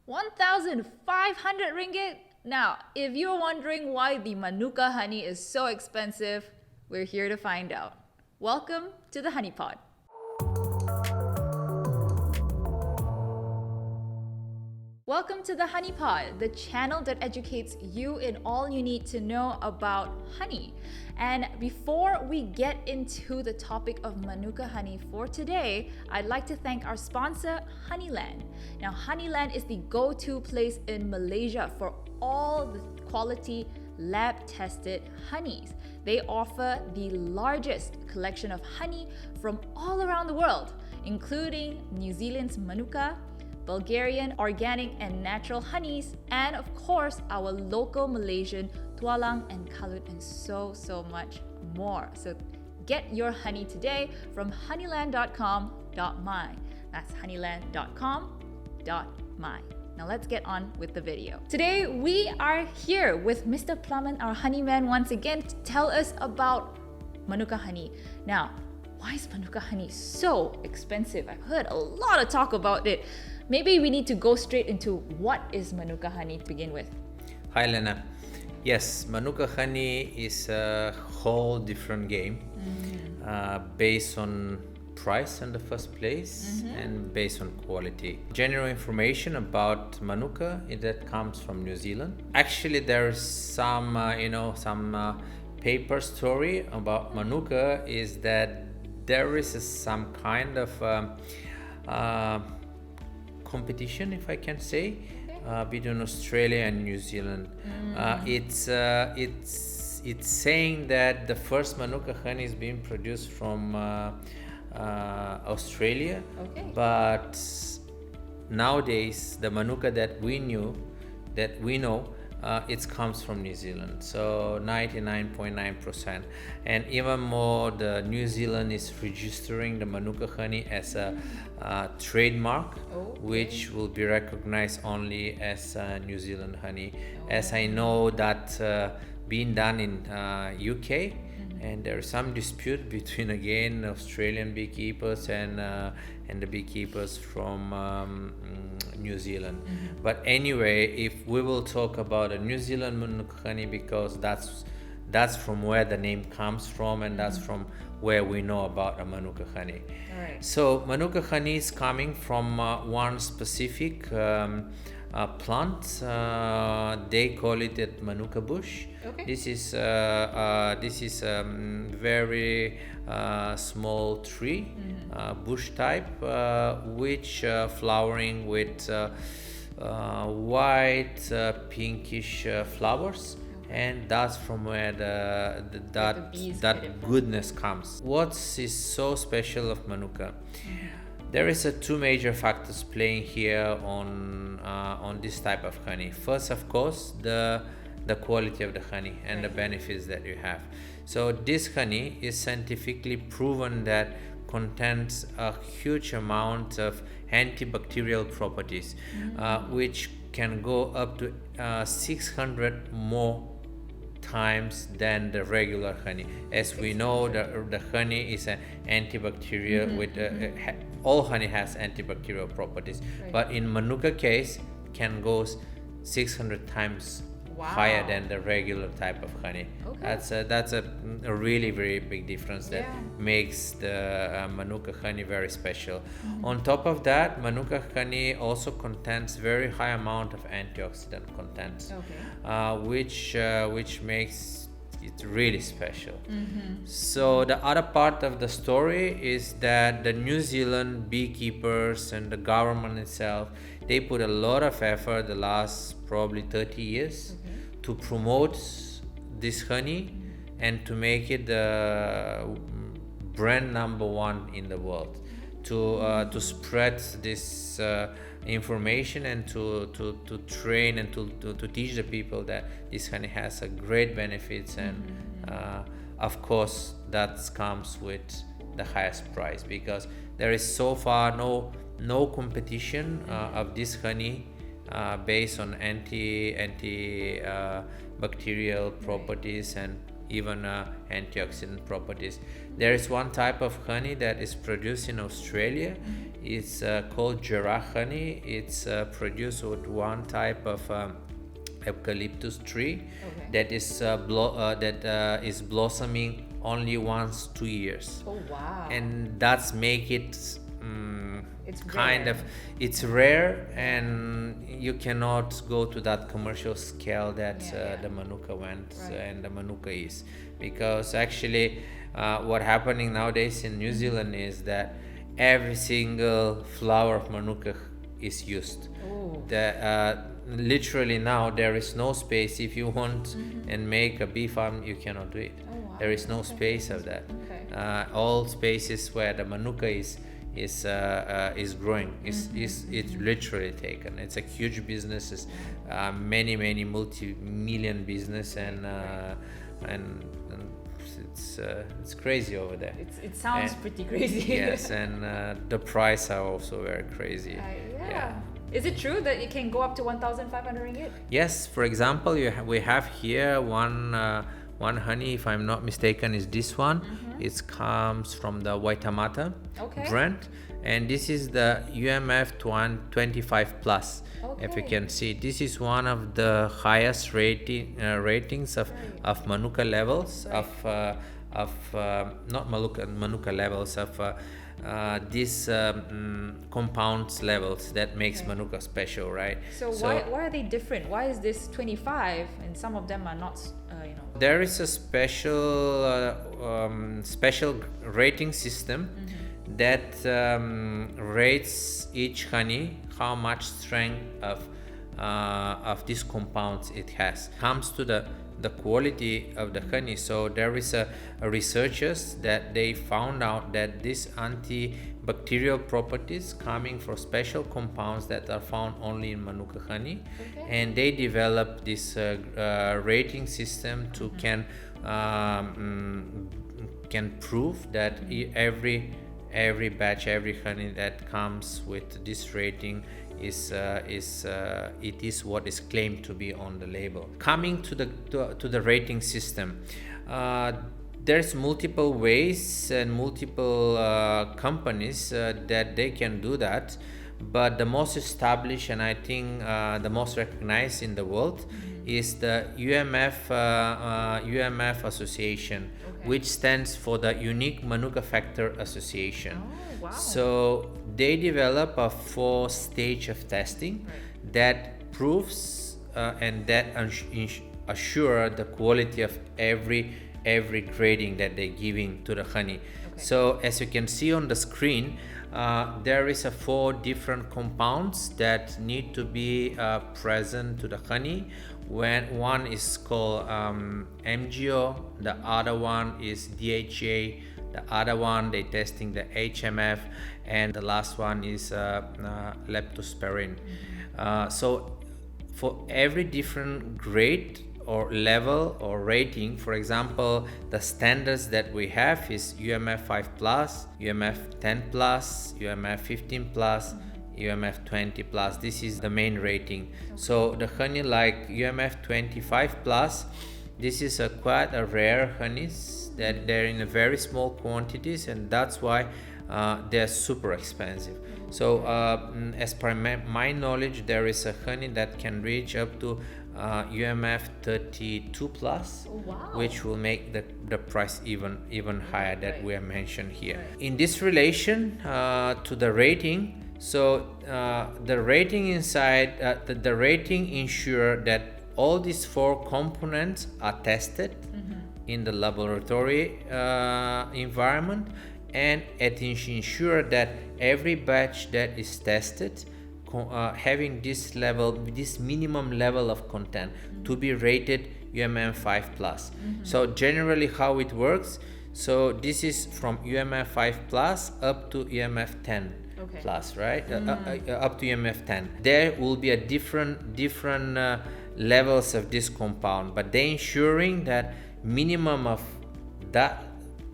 1,500 ringgit? Now, if you're wondering why the Manuka honey is so expensive, we're here to find out. Welcome to the Honey Pod. Welcome to the Honey Pod, the channel that educates you in all you need to know about honey. And before we get into the topic of Manuka honey for today, I'd like to thank our sponsor, Honeyland. Now, Honeyland is the go-to place in Malaysia for all the quality lab-tested honeys. They offer the largest collection of honey from all around the world, including New Zealand's Manuka, Bulgarian organic and natural honeys, and of course our local Malaysian tualang and kalut, and so much more. So get your honey today from honeyland.com.my. That's honeyland.com.my. Now let's get on with the video. Today we are here with Mr. Plumman, our honeyman, once again to tell us about Manuka honey. Now, why is Manuka honey so expensive? I've heard a lot of talk about it. Maybe we need to go straight into what is Manuka honey to begin with. Hi Lena. Yes, Manuka honey is a whole different game based on price in the first place and based on quality. General information about Manuka that comes from New Zealand. Actually, there's some paper story about Manuka is that there is some kind of competition, if I can say, between Australia and New Zealand. It's saying that the first Manuka honey is being produced from Australia, but nowadays the Manuka that we know, it comes from New Zealand, so 99.9%. And even more, the New Zealand is registering the Manuka honey as a trademark, which will be recognized only as New Zealand honey. As I know that being done in UK, and there is some dispute between again Australian beekeepers and the beekeepers from New Zealand. But anyway, if we will talk about a New Zealand Manuka honey, because that's from where the name comes from, and that's from where we know about a Manuka honey. Right. So Manuka honey is coming from one specific plant. They call it a Manuka bush. This is very small tree, bush type, which flowering with white pinkish flowers, and that's from where that goodness comes. What is so special of Manuka? There is two major factors playing here on this type of honey. First, of course, the quality of the honey and the benefits that you have. So this honey is scientifically proven that contains a huge amount of antibacterial properties, which can go up to 600 more times than the regular honey. As we know, the honey is an antibacterial with all honey has antibacterial properties, but in Manuka case can go 600 times higher than the regular type of honey. That's a really very big difference that makes the Manuka honey very special. On top of that, Manuka honey also contains very high amount of antioxidant contents, which makes it really special. So the other part of the story is that the New Zealand beekeepers and the government itself, they put a lot of effort the last probably 30 years to promote this honey and to make it the brand #1 in the world, to spread this information and to train and to teach the people that this honey has a great benefits, and of course that comes with the highest price, because there is so far no competition of this honey based on anti bacterial properties and even antioxidant properties. There is one type of honey that is produced in Australia. It's called Jarrah honey. It's produced with one type of eucalyptus tree that is blossoming only once 2 years. Oh wow! And that's make it It's kind rare. of it's rare, and you cannot go to that commercial scale that the Manuka went and the Manuka is, because actually what happening nowadays in New Zealand is that every single flower of Manuka is used. Literally now there is no space. If you want and make a bee farm, you cannot do it. There is no space of that. All spaces where the Manuka is growing is literally taken. It's a huge business. It's many multi-million business, and it's crazy over there. It sounds pretty crazy. Yes, and the price are also very crazy. Yeah. Is it true that it can go up to 1,500 ringgit? Yes, for example, we have here one honey, if I'm not mistaken, is this one. It comes from the Waitamata brand, and this is the UMF 25 plus. If you can see, this is one of the highest ratings of Manuka levels not Manuka levels of these compounds levels that makes Manuka special, right? So why are they different? Why is this 25 and some of them are not, There is a special rating system that rates each honey how much strength of these compounds it has. Comes to the quality of the honey. So there is a researchers that they found out that these antibacterial properties coming from special compounds that are found only in Manuka honey, and they developed this rating system to can prove that every batch, every honey that comes with this rating it is what is claimed to be on the label. Coming to the rating system, there's multiple ways and multiple companies that they can do that, but the most established and I think the most recognized in the world is the UMF Association, which stands for the Unique Manuka Factor Association. So they develop a 4-stage of testing that proves and that assure the quality of every grading that they're giving to the honey. So as you can see on the screen, there is 4 different compounds that need to be present to the honey. When one is called MGO, the other one is DHA, the other one they testing the HMF, and the last one is leptospirine. So for every different grade or level or rating, for example, the standards that we have is UMF 5 plus, UMF 10 plus, UMF 15 plus, UMF 20 plus. This is the main rating. So the honey like UMF 25 plus, this is quite a rare honeys that they're in a very small quantities, and that's why they're super expensive. So as per my knowledge, there is a honey that can reach up to UMF 32 plus, which will make the price even higher that we have mentioned here. In this relation to the rating, so the rating inside the rating ensure that all these 4 components are tested in the laboratory environment, and it ensure that every batch that is tested having this minimum level of content to be rated UMF 5 plus. So generally how it works, so this is from UMF 5 plus up to UMF 10 plus, right? Up to UMF 10. There will be a different levels of this compound, but they ensuring that minimum of that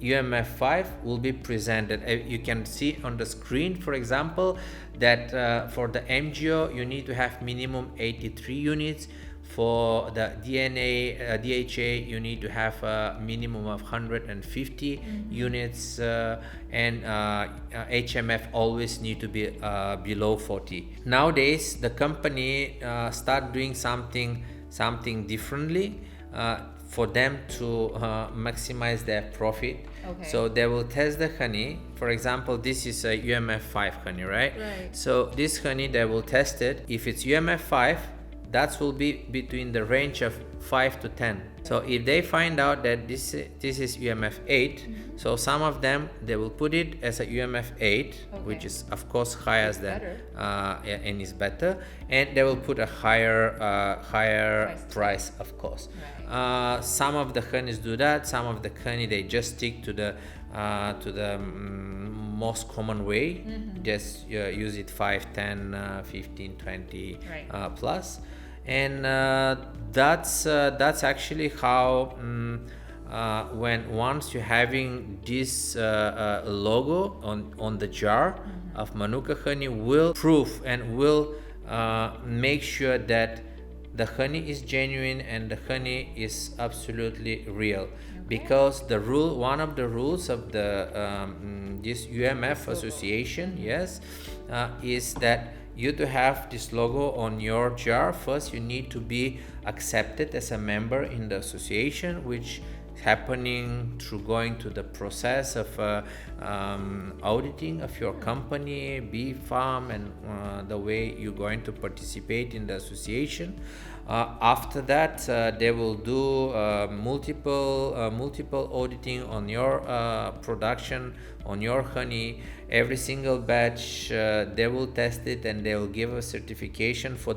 UMF 5 will be presented. You can see on the screen, for example, that for the MGO you need to have minimum 83 units. For the DHA, you need to have a minimum of 150 units, and HMF always need to be below 40. Nowadays, the company start doing something differently for them to maximize their profit. Okay. So they will test the honey. For example, this is a UMF 5 honey, right? So this honey, they will test it. If it's UMF 5, that will be between the range of 5 to 10. So if they find out that this is UMF 8, so some of them, they will put it as a UMF 8, which is of course higher than and is better, and they will put a higher price, of course. Some of the honeys do that. Some of the honey, they just stick to the most common way. Just use it 5, 10, 15, 20 plus. And that's actually how when once you're having this logo on the jar of Manuka honey, will prove and will make sure that the honey is genuine and the honey is absolutely real. Because one of the rules of the this UMF association, is that you to have this logo on your jar. First, you need to be accepted as a member in the association, which is happening through going to the process of auditing of your company, bee farm, and the way you're going to participate in the association. After that, they will do multiple auditing on your production, on your honey. Every single batch, they will test it and they will give a certification for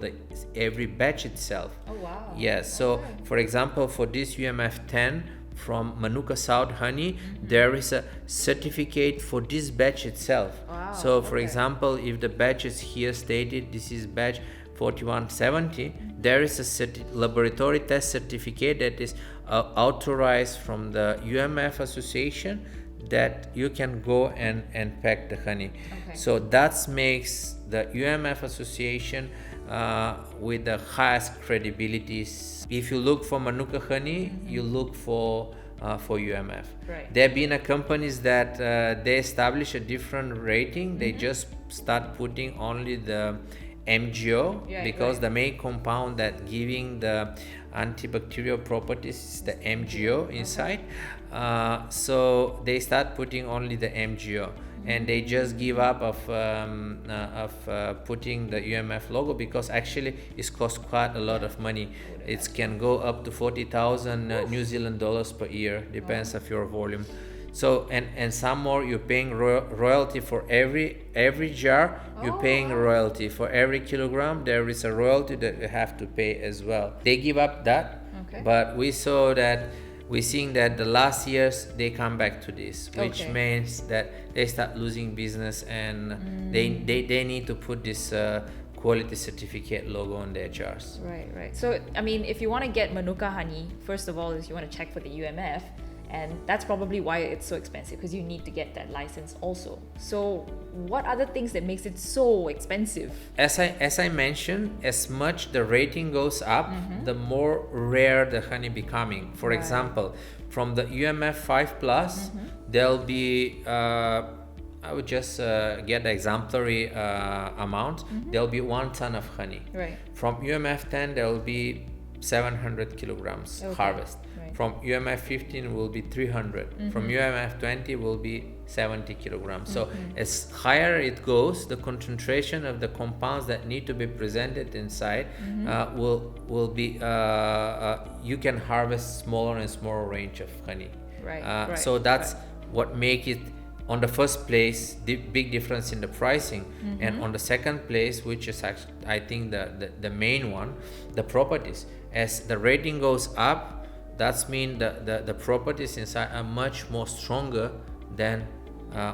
every batch itself. Oh wow! Yes. So, for example, for this UMF 10 from Manuka South honey, there is a certificate for this batch itself. Wow. So, for example, if the batch is here stated, this is batch 4170, there is a laboratory test certificate that is authorized from the UMF association, that you can go and pack the honey. So that makes the UMF association with the highest credibilities. If you look for Manuka honey, you look for UMF. There have been companies that they establish a different rating. They just start putting only the MGO, because the main compound that giving the antibacterial properties is the MGO inside. So they start putting only the MGO, and they just give up of putting the UMF logo, because actually it costs quite a lot of money. It can go up to 40,000 New Zealand dollars per year, depends of your volume. So and some more, you're paying royalty for every jar. You're paying royalty for every kilogram. There is a royalty that you have to pay as well. They give up that, but we're seeing that the last years they come back to this, which means that they start losing business, and they need to put this quality certificate logo on their jars. Right. So I mean, if you want to get Manuka honey, first of all, is you want to check for the UMF. And that's probably why it's so expensive, because you need to get that license also. So what other things that makes it so expensive? As I mentioned, as much the rating goes up, the more rare the honey becoming. For example, from the UMF 5 plus, there'll be I would just get the exemplary amount. There'll be 1 ton of honey. From UMF 10, there will be 700 kilograms harvest. From UMF 15 will be 300. From UMF 20 will be 70 kilograms. So as higher it goes, the concentration of the compounds that need to be presented inside will be you can harvest smaller and smaller range of honey. So that's what make it, on the first place, the big difference in the pricing, and on the second place, which is actually, I think the main one, the properties. As the rating goes up, that means the properties inside are much more stronger than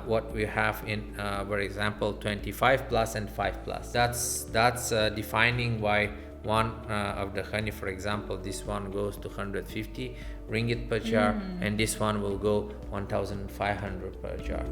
what we have in, for example, 25 plus and 5 plus. That's defining why one of the honey, for example, this one goes to 150 ringgit per jar, and this one will go 1,500 per jar.